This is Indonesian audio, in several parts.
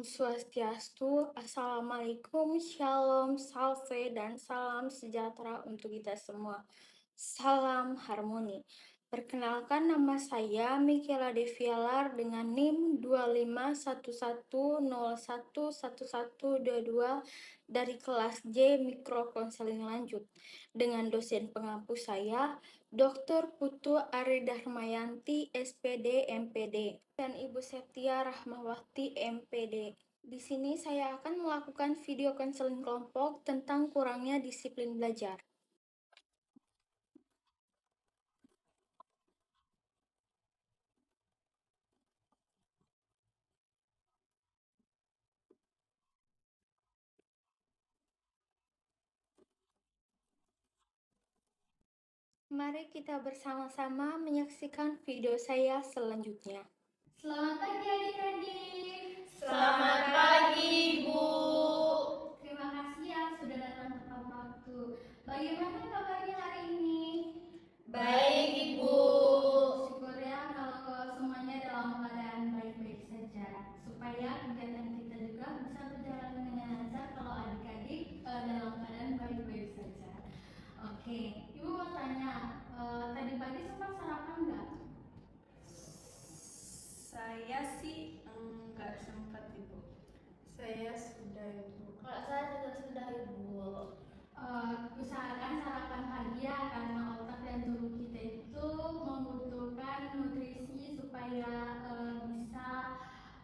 Om Swastiastu, Assalamualaikum, Shalom, Salve, dan salam sejahtera untuk kita semua. Salam harmoni. Perkenalkan, nama saya Michaela Devialar dengan NIM 2511011122 dari kelas J Mikro Konseling Lanjut. Dengan dosen pengampu saya, Dr. Putu Aridharmayanti, SPD, MPD, dan Ibu Septia Rahmawati, MPD. Di sini saya akan melakukan video konseling kelompok tentang kurangnya disiplin belajar. Mari kita bersama-sama menyaksikan video saya selanjutnya. Selamat pagi adik-adik. Selamat pagi, Bu. Terima kasih ya sudah datang tepat waktu. Bagaimana kabarnya hari ini? Baik, Ibu. Syukur ya kalau semuanya dalam keadaan baik-baik saja. Supaya kegiatan kita juga bisa berjalan dengan lancar kalau adik-adik dalam keadaan baik-baik saja. Oke, Ibu mau tanya, tadi pagi sempat sarapan nggak? Saya sih nggak sempat, Ibu. Saya sudah, Ibu. Kalau saya juga sudah, Ibu. Usahakan sarapan pagi ya, karena otak dan tubuh kita itu membutuhkan nutrisi supaya bisa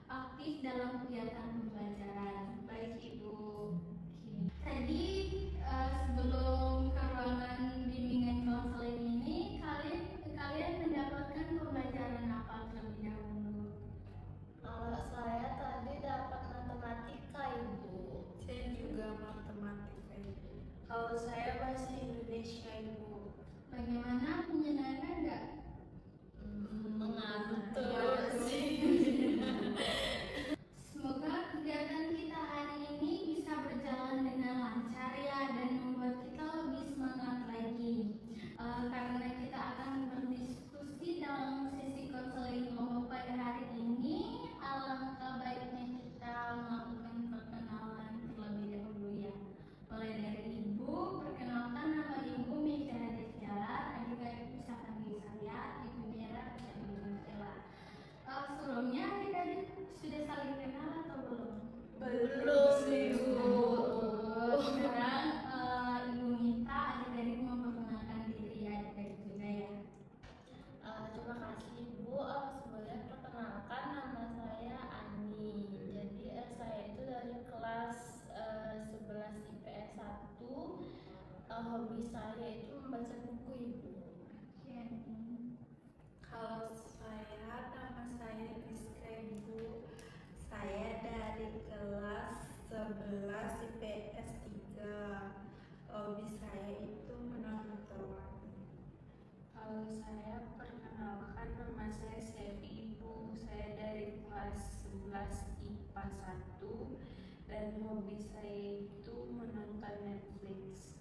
aktif dalam kegiatan pembelajaran. Baik, Ibu. Tadi sebelum ke ruangan bimbingan konseling ini, kalian mendapatkan pembelajaran apa terlebih dahulu? Kalau saya tadi dapat matematika, Ibu. Saya juga matematika, Ibu. Kalau saya bahasa Indonesia, Ibu. Bagaimana, menyenangkan nggak? Mengantuk sih. Semoga kegiatan kita hari ini bisa berjalan dengan lancar ya, dan membuat kita lebih semangat lagi. Karena kita akan berdiskusi dalam sesi konseling kelompok pada hari ini, alangkah baiknya kita melakukan perkenalan terlebih dahulu ya. Mulai dari Ibu, perkenalkan, nama Ibu Michaela Devialar, adik-adik bisa panggil saya Ibu Mira atau Ibu Michaela. Sebelumnya adik-adik sudah saling kenal atau belum? Belum, Ibu. Sekarang Ibu minta adik-adik memperkenalkan diri adik-adik juga ya. Terima kasih, Ibu. Sebelumnya perkenalkan, nama saya Ani. Jadi saya itu dari kelas 11 IPS 1. Hobi saya itu membaca buku, Ibu. Kalau saya, nama saya Rizka, Ibu. Saya dari kelas 11 IPS 3. Hobi saya itu menonton. Kalau saya perkenalkan, nama saya Sevi, Ibu. Saya dari kelas 11 IPA 1 dan hobi saya itu menonton Netflix.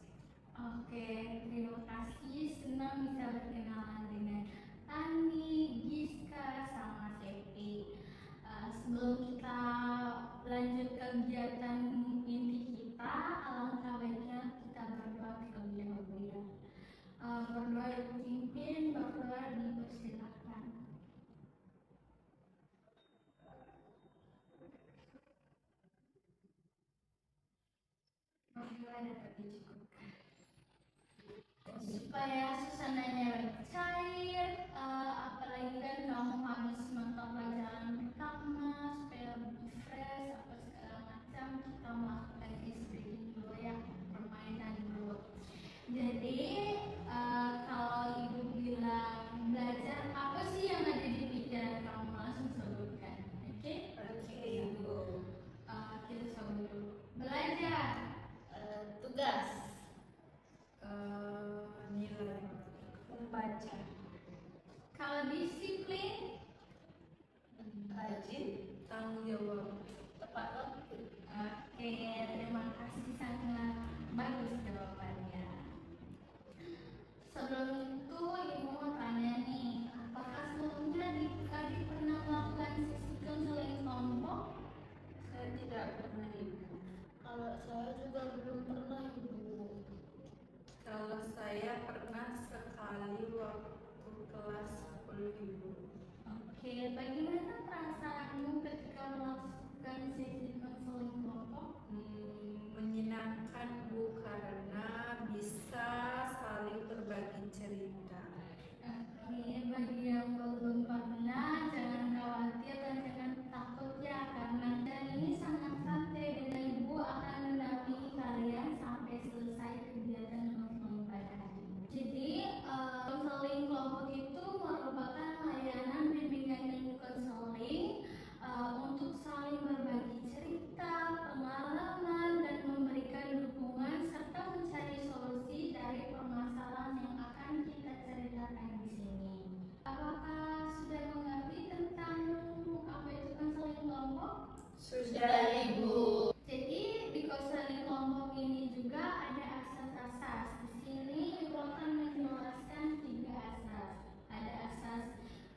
Oke, terima kasih. Senang bisa berkenalan dengan Ani, Giska, sama Sevi. Sebelum kita lanjut kegiatan inti kita, alangkah baiknya kita berdoa terlebih dahulu ya. Berdoa Ibu pimpin, berdoa dipersilakan. Berdoa dapat dicukupkan. Supaya suasananya cair, apalagi kan kamu habis mata pelajaran pertama, supaya lebih fresh apa segala macam, kita melakukan icebreaking dulu ya, permainan dulu. Jadi kalau Ibu bilang belajar, apa sih yang ada di pikiran kamu, langsung sebutkan. Oke? Oke, Ibu. Kita coba dulu. Belajar. Tugas. Nilai membaca. Sudah Ibu. Jadi di konseling kelompok ini juga ada asas-asas. Di sini Ibu akan menjelaskan 3 asas. Ada asas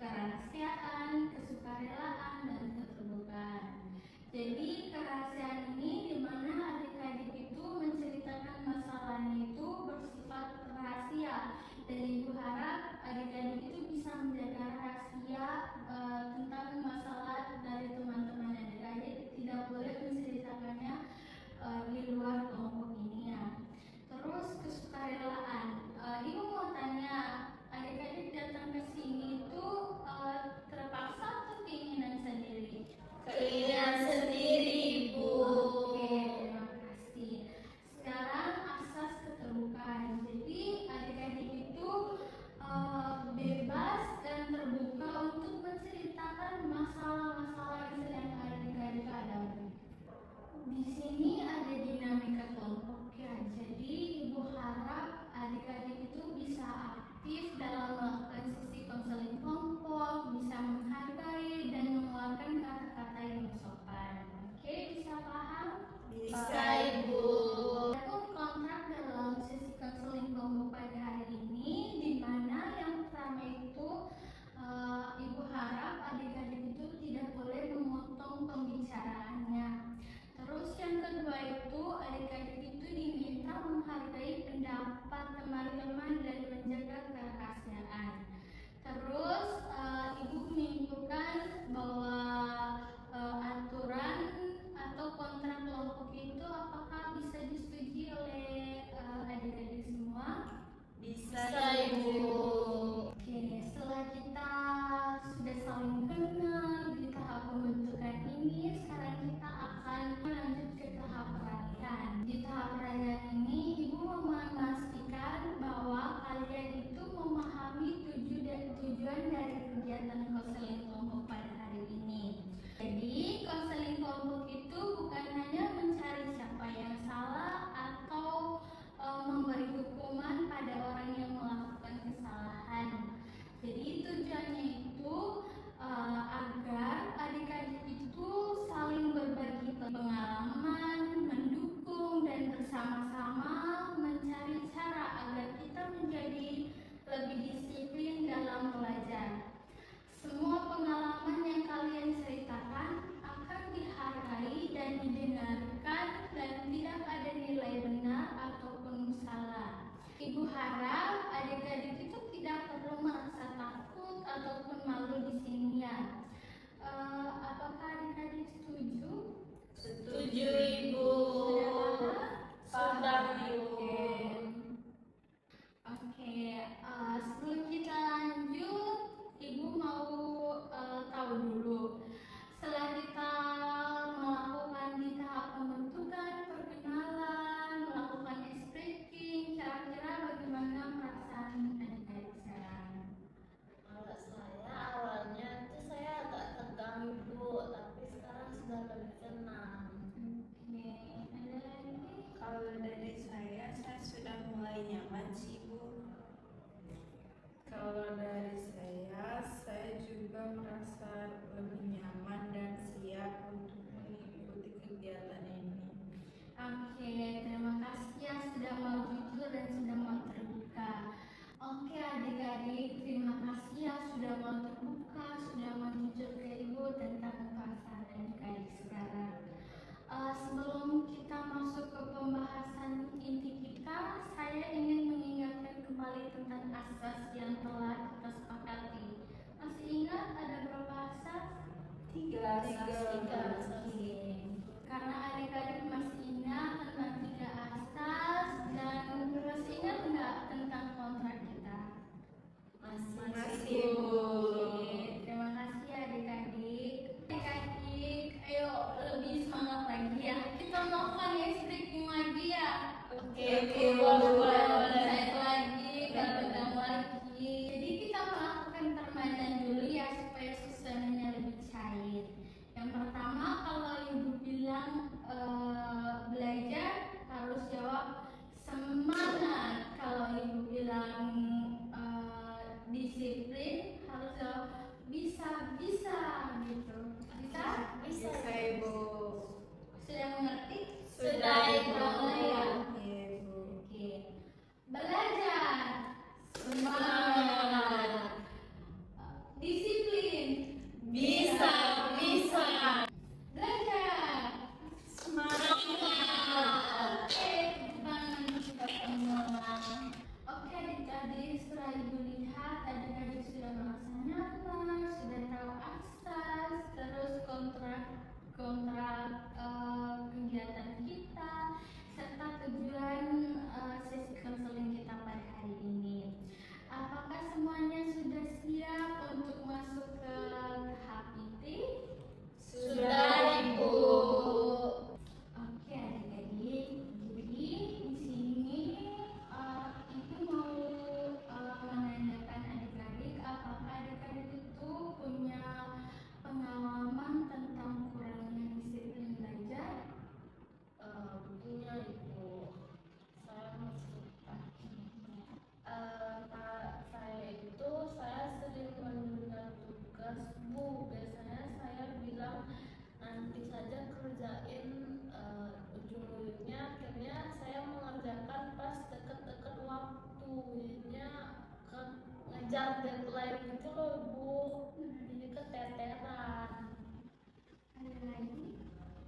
kerahasiaan, kesukarelaan, dan keterbukaan. Jadi kerahasiaan ini di mana adik-adik itu menceritakan masalahnya itu bersifat rahasia, dan Ibu harap adik-adik itu bisa menjaga rahasia tentang masalah dari teman-teman adik-adik, tidak boleh menceritakannya di luar kelompok ini ya. Terus kesukarelaan, Ibu mau tanya, adik-adik datang ke sini itu terpaksa atau keinginan sendiri? Keinginan sendiri, Ibu. Oke, terima kasih. Sekarang asas keterbukaan. Jadi adik-adik itu bebas dan terbuka untuk menceritakan masalah-masalah yang sedang adik-adik hadapi. Di sini ada dinamika kelompok ya. Jadi Ibu harap adik-adik itu bisa aktif dalam melakukan sesi konseling kelompok, bisa menghargai dan mengeluarkan kata-kata yang sopan. Oke, bisa paham? Bisa Ibu. Adapun kontrak dalam sesi konseling kelompok pada hari ini, di mana yang pertama itu Ibu harap adik-adik itu tidak boleh memotong pembicaraannya. Terus yang kedua itu adik-adik itu diminta menghargai pendapat teman-teman dan menjaga kerahasiaan. Terus Ibu menyimpulkan bahwa aturan atau kontrak kelompok itu apakah bisa disetujui oleh adik-adik semua? Bisa, Ibu. Oke, setelah kita sudah saling kenal di tahap pembentukan ini, sekarang kita akan lanjut ke tahap peralihan. Di tahap peralihan ini, Ibu mau memastikan bahwa kalian itu memahami tujuan dari kegiatan konseling kelompok pada hari ini. Jadi, konseling kelompok itu bukan hanya mencari siapa yang salah atau memberi hukuman pada orang yang melakukan kesalahan. Jadi tujuannya itu agar adik-adik itu saling berbagi pengalaman, mendukung, dan bersama-sama mencari cara agar kita menjadi lebih disiplin dalam belajar. Semua pengalaman yang kalian ceritakan akan dihargai dan didengarkan, dan tidak ada nilai benar ataupun salah. Ibu harap adik-adik itu tidak perlu merasa takut ataupun malu di sini ya. Apakah adik-adik setuju? Setuju, Ibu. Sudah Paham, Ibu. Oke, sebelum kita lanjut, Ibu mau tahu dulu. Setelah kita melakukan di tahap pembentukan, perkenalan, melakukan ice breaking, kira-kira bagaimana perasaan adik-adik sekarang? Kalau saya awalnya itu saya agak tegang, Ibu, tapi sekarang sudah lebih tenang. Oke, ada lagi? Kalau dari saya sudah mulai nyaman sih Bu. Kalau dari saya juga merasa lebih nyaman dan siap untuk mengikuti kegiatan ini. Oke, terima kasih ya sudah mau jujur dan sudah mau terbuka. Oke adik-adik, terima kasih ya sudah mau terbuka, sudah mau jujur ke Ibu tentang perasaan adik-adik sekarang. Sebelum kita masuk ke pembahasan inti kita, saya ingin mengingatkan kembali tentang asas yang telah kita sepakati. Masih ingat ada berapa asas? 3 asas. Oke. Karena adik-adik masih ingat tentang 3 asas dan masih ingat nggak tentang kontrak kita? Masih, Bu. Oke, terima kasih adik-adik. Adik-adik, ayo lebih semangat lagi ya. Kita melakukan ice breaking lagi ya. Oke, boleh. Saya lagi, dan pegang lagi. Jadi kita melakukan permainan dulu ya supaya suasananya lebih cair. Yang pertama kontrak kegiatan kita, serta tujuan sesi konseling kita pada hari ini. Apakah semuanya sudah siap untuk masuk ke tahap IT? Sudah, Ibu. Oke adik-adik, jadi di sini Ibu mau menanyakan adik-adik apakah adik-adik itu punya pengalaman tentang kurangnya disiplin belajar? Punya, Ibu. Saya mau cerita. Saya sering menunda tugas, Bu. Biasanya saya bilang nanti saja kerjain, ujung-ujungnya akhirnya saya mengerjakan pas deket-deket waktu, jadinya ngejar deadline gitu loh, Bu. Jadi keteteran. Ada lagi?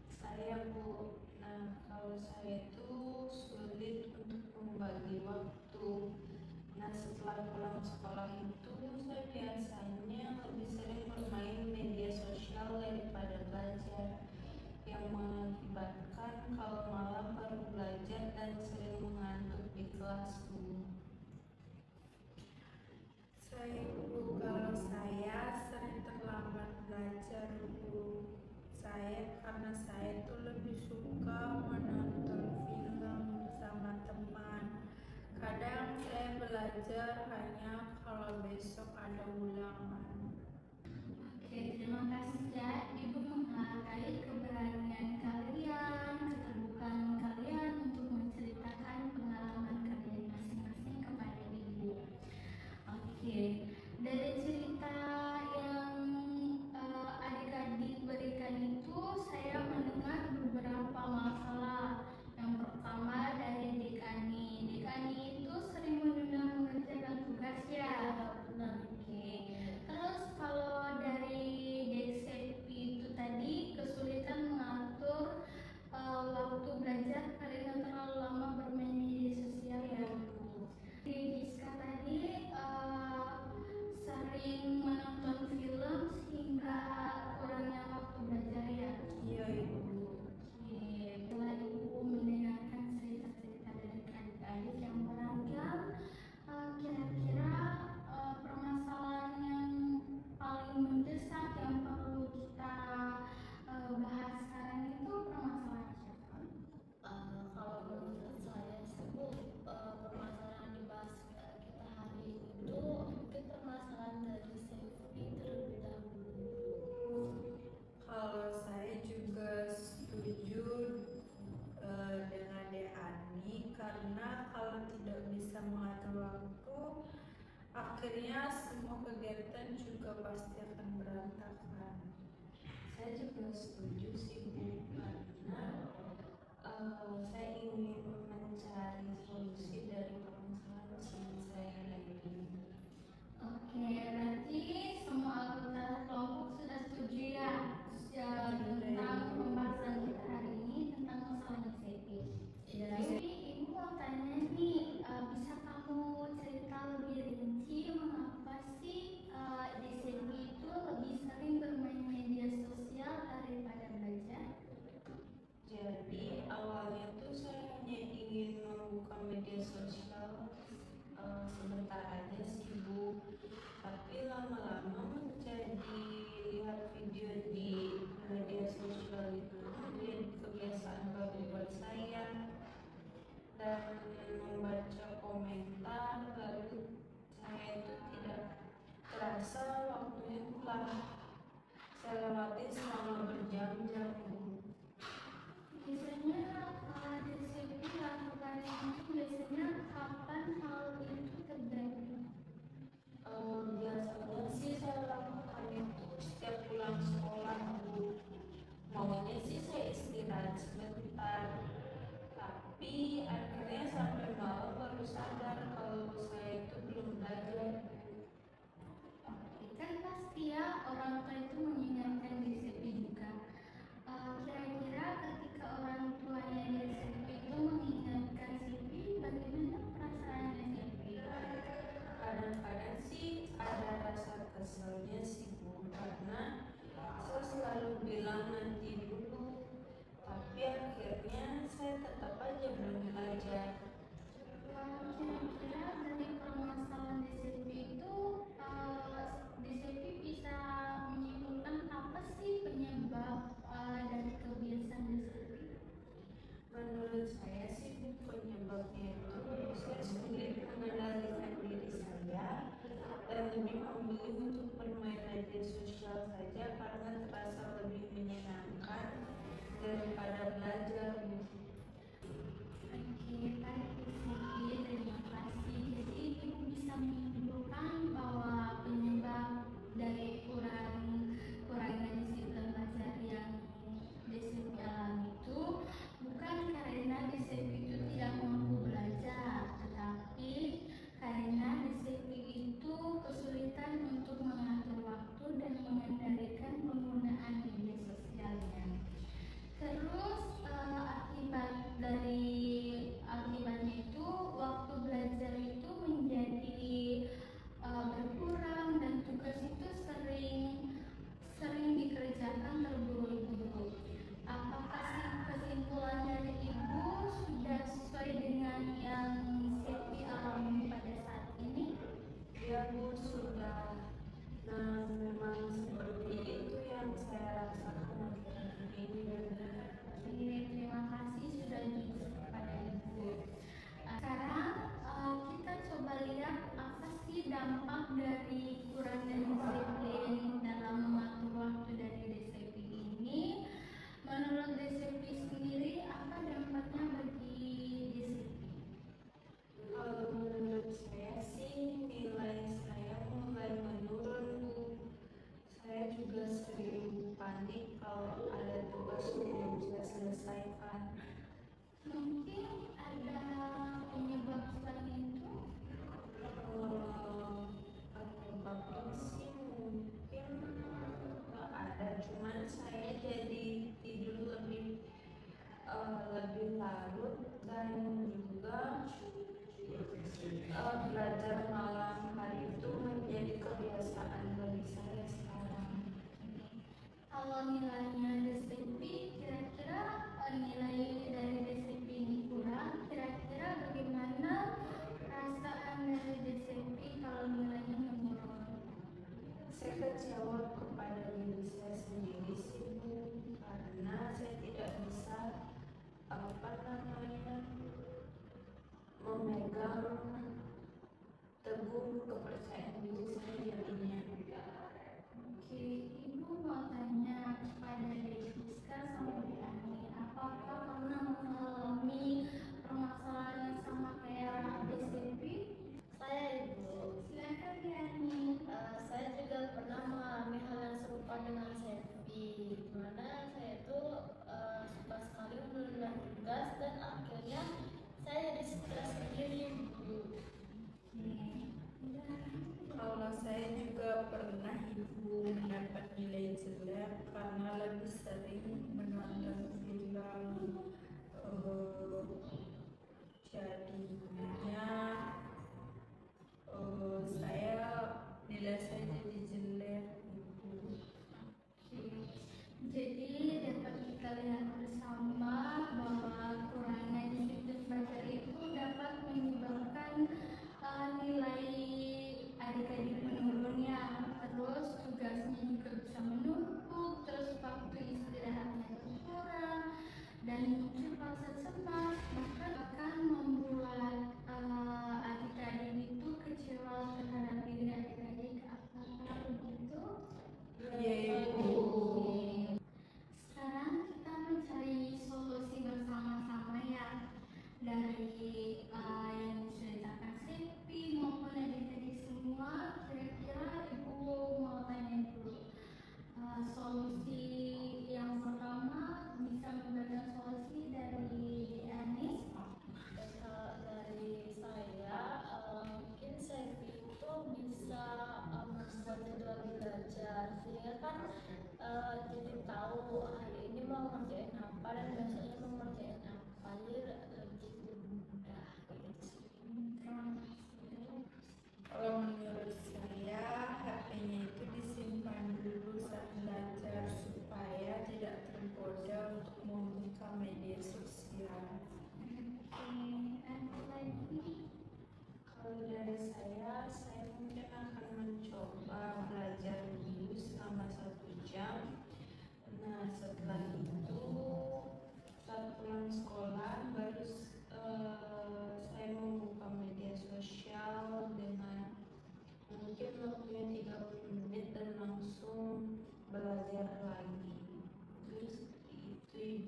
Saya, Bu. Nah, kalau saya itu sulit untuk membagi waktu. Nah, setelah pulang sekolah itu saya biasanya lebih sering bermain media sosial daripada belajar, yang mengakibatkan kalau malam baru belajar dan sering mengantuk di kelas, Bu. Kalau saya sering terlambat belajar, Bu. Karena saya itu lebih suka menonton film bersama teman. Kadang saya belajar hanya kalau besok ada ulangan. Oke, terima kasih ya. Ibu menghargai keberanian kalian, keterbukaan kalian untuk menceritakan pengalaman kalian masing-masing kepada Ibu. Oke, dari cerita yang adik-adik berikan itu, saya mendengar beberapa masalah. Yang pertama dari Dik Ani. Dik Ani itu sering menunda mengerjakan tugas ya. Benar. Oke. Terus kalau dari Dek Sepi itu tadi kesulitan mengatur waktu belajar karena terlalu lama bermain media sosial ya. Di Giska tadi sering menonton film sehingga kurangnya waktu belajar ya. Iya, Ibu. Oke, setelah Ibu mendengarkan cerita-cerita dari adik-adik yang beragam, kira-kira permasalahan yang paling mendesak yang perlu kita bahas sekarang itu permasalahan siapa? Kalau menurut saya sih, Bu, permasalahan dibahas kita hari ini itu mungkin permasalahan dari safety terlebih dahulu. Kalau saya juga setuju dengan Dek Ani, karena kalau tidak bisa mengatur waktu, akhirnya semua kegiatan juga pasti akan berantakan. Saya juga setuju sih, Bu, karena saya ingin mencari solusi dari permasalahan saya ini. Oke, berarti semua anggota kelompok sudah setuju ya tentang pembahasan kita hari ini tentang masalah safety. Iya. Jadi Ibu mau tanya nih, bisa kamu cerita lebih rinci mengapa sih di safety itu lebih sering bermain media sosial daripada belajar? Jadi awalnya tuh saya hanya ingin membuka media sosial sebentar aja sih, Bu. Tapi lama-lama menjadi lihat video di media sosial itu menjadi kebiasaan baru buat saya, dan membaca komentar, lalu saya itu tidak terasa waktunya telah saya lewati selama berjam-jam, Bu. Biasanya di safety lakukan itu biasanya kapan hal itu terjadi? Biasanya sih saya lakukan itu setiap pulang sekolah, Bu. Maunya sih saya istirahat sebentar, tapi akhirnya sampai malam baru sadar kalau saya itu belum belajar. Kan pasti ya orang tua itu mengingatkan di safety juga. Kira-kira ketika orang tuanya di safety itu mengingatkan safety, bagaimana perasaannya safety? Kadang-kadang sih ada rasa keselnya sih, Bu, karena saya selalu bilang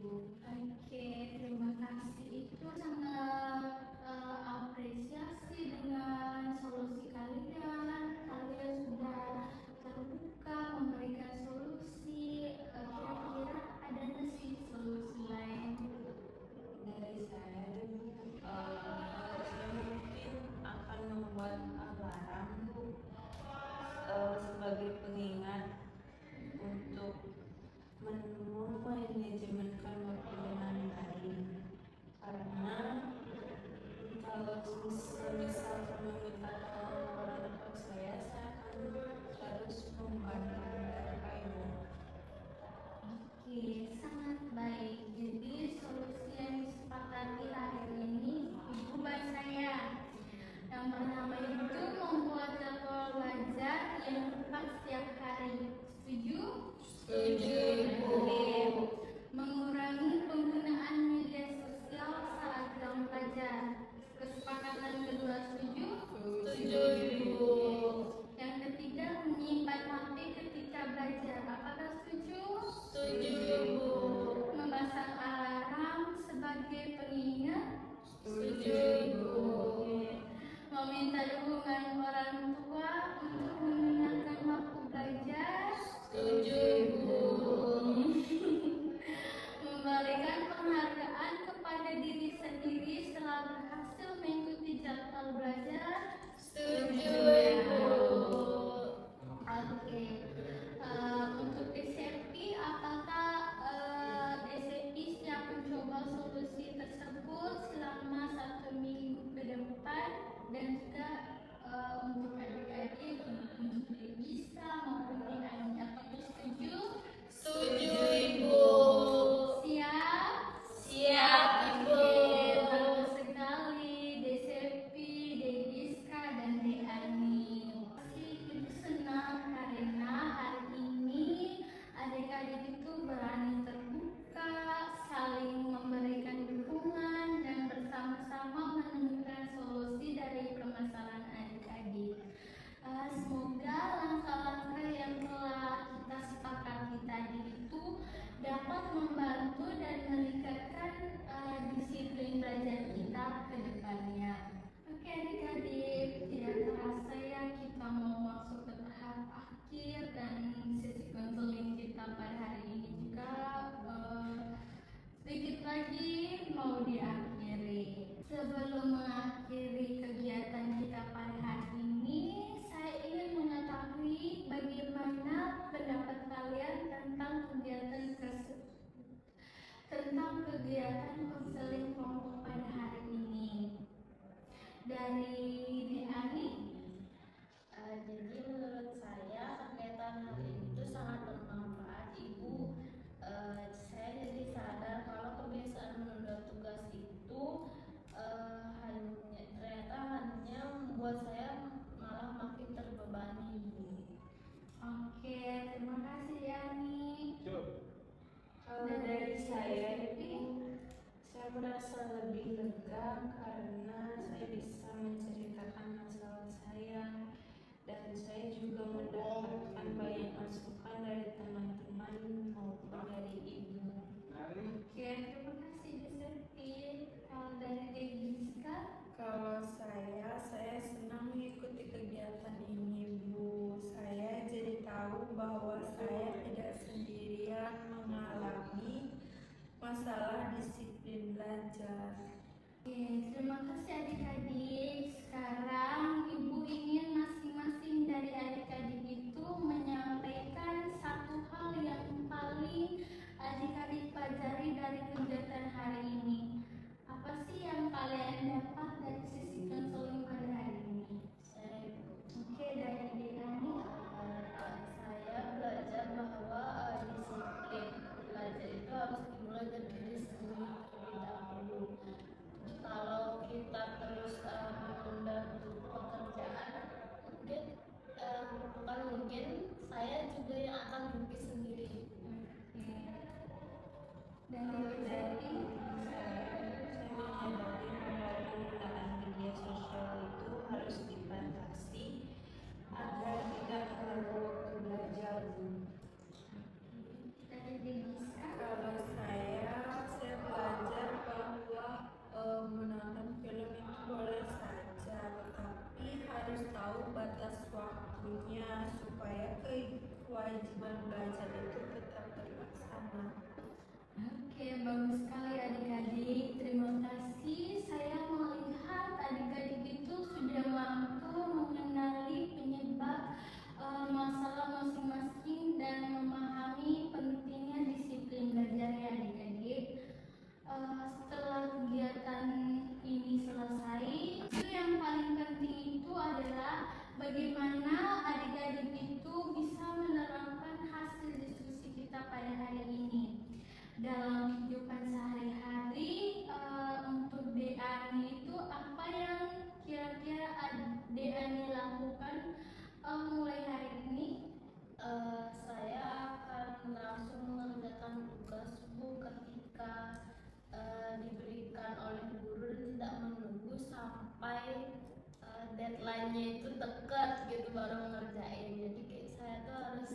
Bu. Oke, terima kasih. Itu sangat apresiasi dengan solusi kalian. Kalian sudah terbuka memberikan solusi. Kira-kira ada nggak sih solusi lain? Dari saya Bu, saya mungkin akan membuat alarm Bu, sebagai pengingat untuk memanajemenkan waktu dengan baik. Karena kalau misalkan meminta tolong orang tua saya akan harus membantu mereka Ibu. Oke, sangat baik. Jadi solusi yang disepakati akhir ini Ibu dan saya. Yang pertama itu membuat jadwal belajar yang tepat setiap hari. Setuju? Setuju, Ibu. Oke. Mengurangi penggunaan media sosial saat jam belajar. Kesepakatan kedua setuju? Setuju, Ibu. Yang ketiga menyimpan HP ketika belajar. Apakah setuju? Setuju, Ibu. Memasang alarm sebagai pengingat. Setuju, Ibu. Meminta dukungan orang tua untuk mengingatkan waktu belajar. Setuju, Ibu. Memberikan penghargaan kepada diri sendiri setelah berhasil mengikuti jadwal belajar. Setuju, Ibu. Oke. Untuk DCP, apakah DCP siap mencoba solusi tersebut selama 1 minggu ke depan dan juga untuk adik-adik untuk bisa maupun adik apakah setuju? Setuju, Ibu. Siap? Siap, Ibu. Oke, bagus sekali DCP, Dediska dan Deani. Ibu senang karena hari ini adik-adik itu berani terbuka, saling memberikan dukungan dan bersama-sama menemukan solusi dari permasalahan adik-adik. Semoga langkah-langkah yang telah kita sepakati tadi itu dapat membantu dan meningkatkan disiplin belajar kita ke depannya. Oke adik-adik, tidak terasa ya kita mau masuk ke tahap akhir dan sesi konseling kita pada hari ini juga sedikit lagi mau diakhiri. Sebelum mengakhiri kegiatan kita pada hari ini, saya ingin mengetahui bagaimana pendapat kalian tentang kegiatan konseling kelompok pada hari ini. Dari Deani, Jadi menurut saya kegiatan hari ini itu sangat bermanfaat, Ibu. Saya jadi sadar kalau kebiasaan menunda tugas itu ternyata hanya membuat saya malah makin terbebani, Ibu. oke, terima kasih Deani. Kalau dari saya itu, saya merasa lebih lega karena saya bisa menceritakan masalah saya dan saya juga mendapatkan banyak masukan dari teman-teman maupun dari ibu. Oke, terima kasih Deserti. Kalau dari Dediska, Kalau saya senang mengikuti kegiatan ini, Bu. Saya jadi tahu bahwa saya tidak sendirian mengalami masalah disiplin belajar. oke, terima kasih adik-adik. Sekarang Ibu ingin masing-masing dari adik-adik itu menyampaikan satu hal yang paling adik-adik pelajari dari kegiatan hari ini. Apa sih yang kalian dapat dari sesi konseling pada hari ini? Oke, dari Deani. Saya belajar bahwa disiplin belajar itu harus dimulai dari diri sendiri terlebih dahulu. Kalau kita terus menunda pekerjaan, bukan mungkin saya juga yang akan rugi sendiri. Oke. Dan Deserti. Saya menyadari bahwa penggunaan media sosial itu harus dibatasi agar tidak mengganggu waktu belajar. Dari Dediska. Kalau saya bagus sekali adik-adik. Terima kasih. Saya melihat adik-adik itu sudah mampu mengenali penyebab masalah masing-masing dan memahami pentingnya disiplin belajar ya adik-adik. Setelah kegiatan ini selesai, itu yang paling penting itu adalah bagaimana adik-adik itu bisa menerapkan hasil diskusi kita pada hari ini dalam kehidupan sehari-hari. Untuk DANI itu apa yang kira-kira DANI lakukan mulai hari ini? Saya akan langsung mengerjakan tugas Bu ketika diberikan oleh guru dan tidak menunggu sampai deadline-nya itu dekat gitu baru ngerjain. Jadi kayak saya tuh harus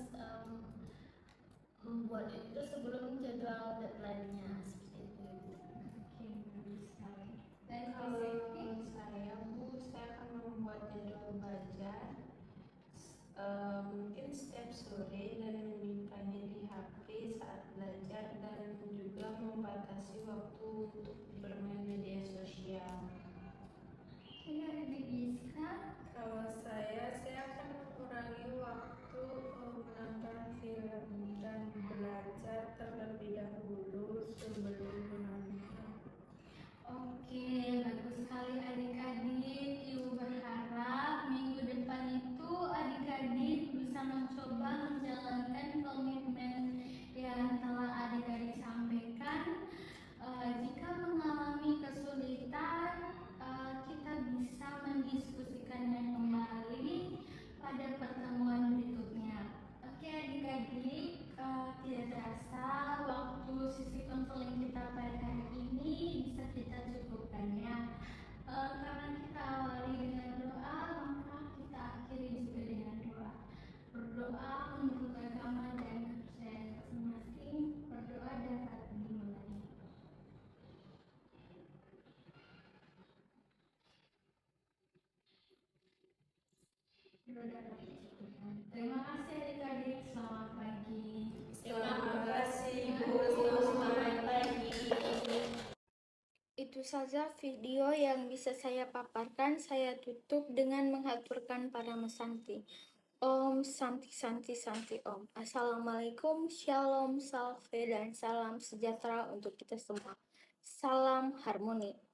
membuat itu sebelum jadwal deadline-nya seperti itu. Oke, bagus sekali. Dan Kalau spesifik, saya Bu, saya akan membuat jadwal belajar mungkin setiap sore dan menyimpannya di HP saat belajar dan juga membatasi waktu untuk bermain media sosial. ya adik bisa. Kalau saya akan mengurangi waktu menonton film dan belajar terlebih dahulu sebelum menonton. Oke, bagus sekali adik-adik. Ibu berharap minggu depan itu adik-adik bisa mencoba menjalankan komitmen yang telah adik-adik sampaikan. Jika mengalami kesulitan, kita bisa mendiskusikannya kembali pada pertemuan berikutnya. Oke adik-adik, tidak terasa waktu sisi konseling kita pada hari ini bisa kita cukupkan ya. Karena kita awali dengan doa, maka kita akhiri juga dengan doa. Berdoa menurut agama dan kepercayaan masing-masing. Berdoa dapat dimulai. Berdoa dapat dicukupkan. Terima kasih adik-adik. Selamat pagi. Terima kasih Bu. Selamat pagi. Itu saja video yang bisa saya paparkan. Saya tutup dengan menghaturkan para mesanti. Om Santi Santi Santi Om. Assalamualaikum, Shalom, Salve, dan salam sejahtera untuk kita semua. Salam harmoni.